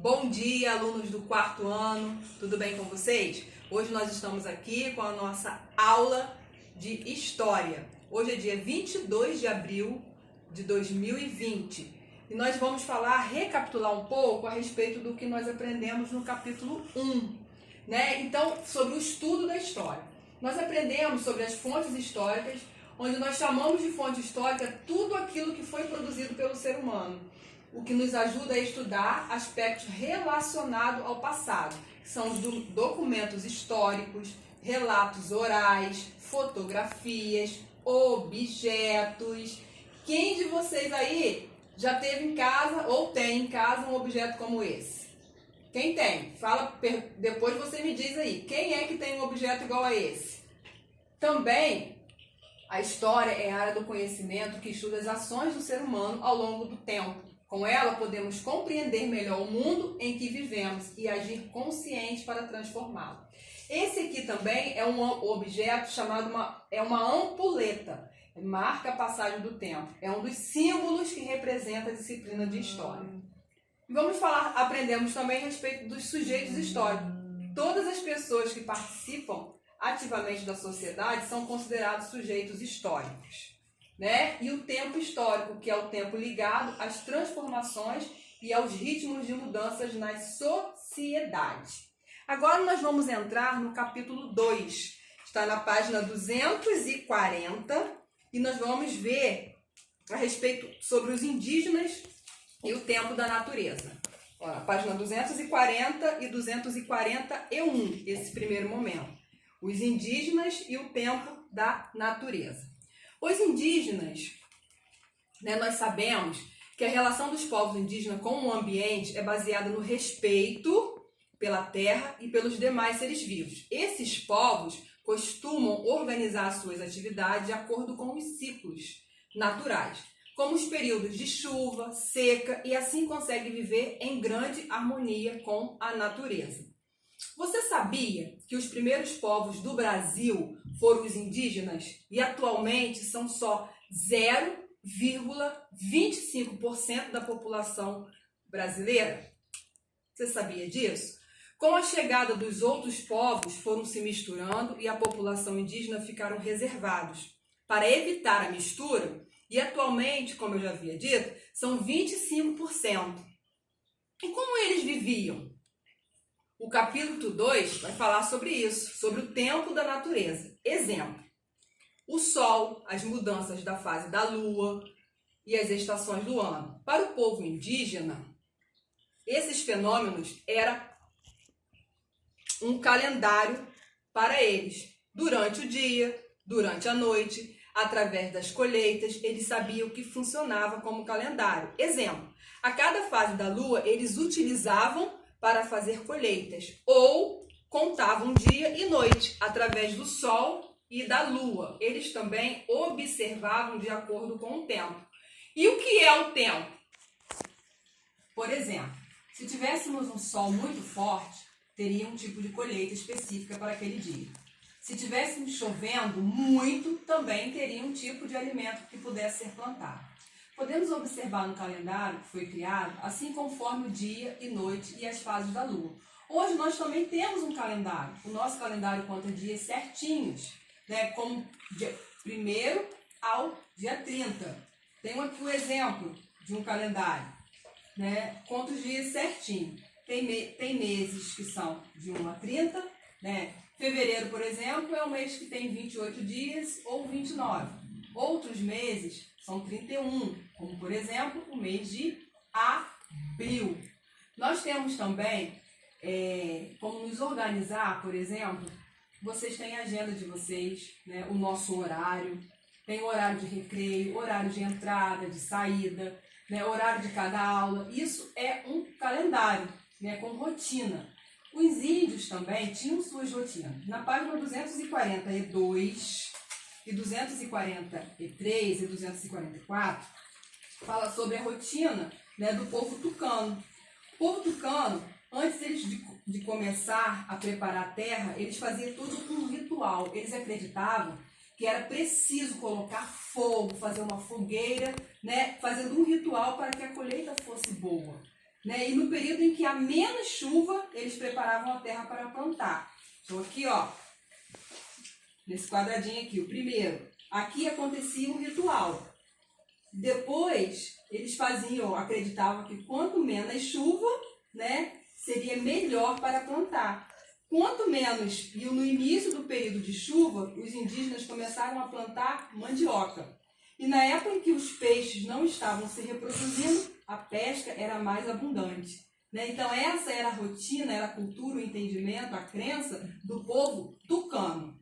Bom dia, alunos do quarto ano, tudo bem com vocês? Hoje nós estamos aqui com a nossa aula de História. Hoje é dia 22 de abril de 2020 e nós vamos recapitular um pouco a respeito do que nós aprendemos no capítulo 1, né? Então, sobre o estudo da história. Nós aprendemos sobre as fontes históricas, onde nós chamamos de fonte histórica tudo aquilo que foi produzido pelo ser humano, o que nos ajuda a estudar aspectos relacionados ao passado, que são os documentos históricos, relatos orais, fotografias, objetos. Quem de vocês aí já teve em casa ou tem em casa um objeto como esse? Quem tem? Fala, depois você me diz aí, quem é que tem um objeto igual a esse? Também, a história é a área do conhecimento que estuda as ações do ser humano ao longo do tempo. Com ela, podemos compreender melhor o mundo em que vivemos e agir consciente para transformá-lo. Esse aqui também é um objeto chamado uma ampulheta. Marca a passagem do tempo. É um dos símbolos que representa a disciplina de história. Aprendemos também a respeito dos sujeitos históricos. Todas as pessoas que participam ativamente da sociedade são considerados sujeitos históricos, né? E o tempo histórico, que é o tempo ligado às transformações e aos ritmos de mudanças nas sociedades. Agora nós vamos entrar no capítulo 2. Está na página 240 e nós vamos ver a respeito sobre os indígenas e o tempo da natureza. Olha, página 240 e 241, esse primeiro momento. Os indígenas e o tempo da natureza. Os indígenas, nós sabemos que a relação dos povos indígenas com o ambiente é baseada no respeito pela terra e pelos demais seres vivos. Esses povos costumam organizar suas atividades de acordo com os ciclos naturais, como os períodos de chuva, seca, e assim conseguem viver em grande harmonia com a natureza. Você sabia que os primeiros povos do Brasil foram os indígenas e atualmente são só 0,25% da população brasileira? Você sabia disso? Com a chegada dos outros povos, foram se misturando e a população indígena ficaram reservados. Para evitar a mistura, e atualmente, como eu já havia dito, são 25%. E como eles viviam? O capítulo 2 vai falar sobre isso, sobre o tempo da natureza. Exemplo, o sol, as mudanças da fase da lua e as estações do ano. Para o povo indígena, esses fenômenos eram um calendário para eles. Durante o dia, durante a noite, através das colheitas, eles sabiam que funcionava como calendário. Exemplo, a cada fase da lua, eles utilizavam para fazer colheitas, ou contavam dia e noite, através do sol e da lua. Eles também observavam de acordo com o tempo. E o que é o tempo? Por exemplo, se tivéssemos um sol muito forte, teria um tipo de colheita específica para aquele dia. Se tivéssemos chovendo muito, também teria um tipo de alimento que pudesse ser plantado. Podemos observar no calendário que foi criado, assim conforme o dia e noite e as fases da lua. Hoje nós também temos um calendário. O nosso calendário conta dias certinhos, né? Como dia 1º ao dia 30. Tenho aqui o exemplo de um calendário, né? Conta os dias certinho. Tem meses que são de 1 a 30, né? Fevereiro, por exemplo, é um mês que tem 28 dias ou 29. Outros meses são 31, como, por exemplo, o mês de abril. Nós temos também como nos organizar, por exemplo, vocês têm a agenda de vocês, né? O nosso horário, tem o horário de recreio, horário de entrada, de saída, né? Horário de cada aula. Isso é um calendário, né? Com rotina. Os índios também tinham suas rotinas. Na página 242 e 243 e 244, fala sobre a rotina, né, do povo tucano. O povo tucano, antes de começar a preparar a terra, eles faziam todo um ritual. Eles acreditavam que era preciso colocar fogo, fazer uma fogueira, né, fazendo um ritual para que a colheita fosse boa. né? E no período em que há menos chuva, eles preparavam a terra para plantar. Então aqui, ó, nesse quadradinho aqui, o primeiro. Aqui acontecia um ritual. Depois, eles acreditavam que quanto menos chuva, né, seria melhor para plantar. Quanto menos, e no início do período de chuva, os indígenas começaram a plantar mandioca. E na época em que os peixes não estavam se reproduzindo, a pesca era mais abundante, né? Então essa era a rotina, era a cultura, o entendimento, a crença do povo tucano.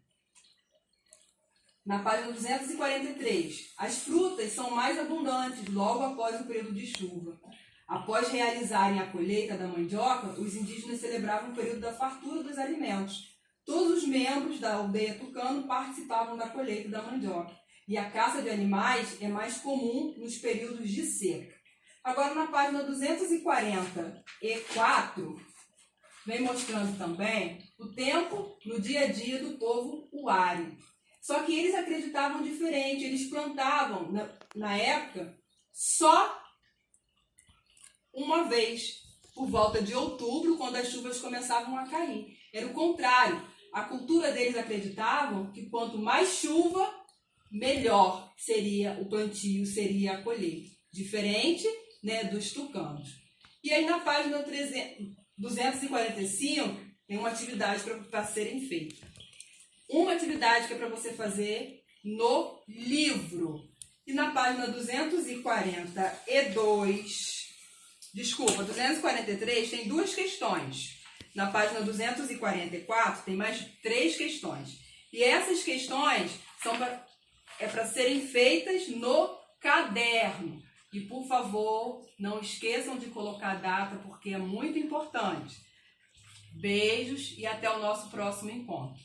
Na página 243, as frutas são mais abundantes logo após o período de chuva. Após realizarem a colheita da mandioca, os indígenas celebravam o período da fartura dos alimentos. Todos os membros da aldeia tucano participavam da colheita da mandioca. E a caça de animais é mais comum nos períodos de seca. Agora, na página 244, vem mostrando também o tempo no dia a dia do povo Uari. Só que eles acreditavam diferente, eles plantavam, na época, só uma vez, por volta de outubro, quando as chuvas começavam a cair. Era o contrário. A cultura deles acreditavam que quanto mais chuva, melhor seria o plantio, seria a colheita. Diferente, né, dos tucanos. E aí na página 245 tem uma atividade para serem feitas. Uma atividade que é para você fazer no livro. E na página 243 tem duas questões. Na página 244 tem mais 3 questões. E essas questões são para serem feitas no caderno. E, por favor, não esqueçam de colocar a data, porque é muito importante. Beijos e até o nosso próximo encontro.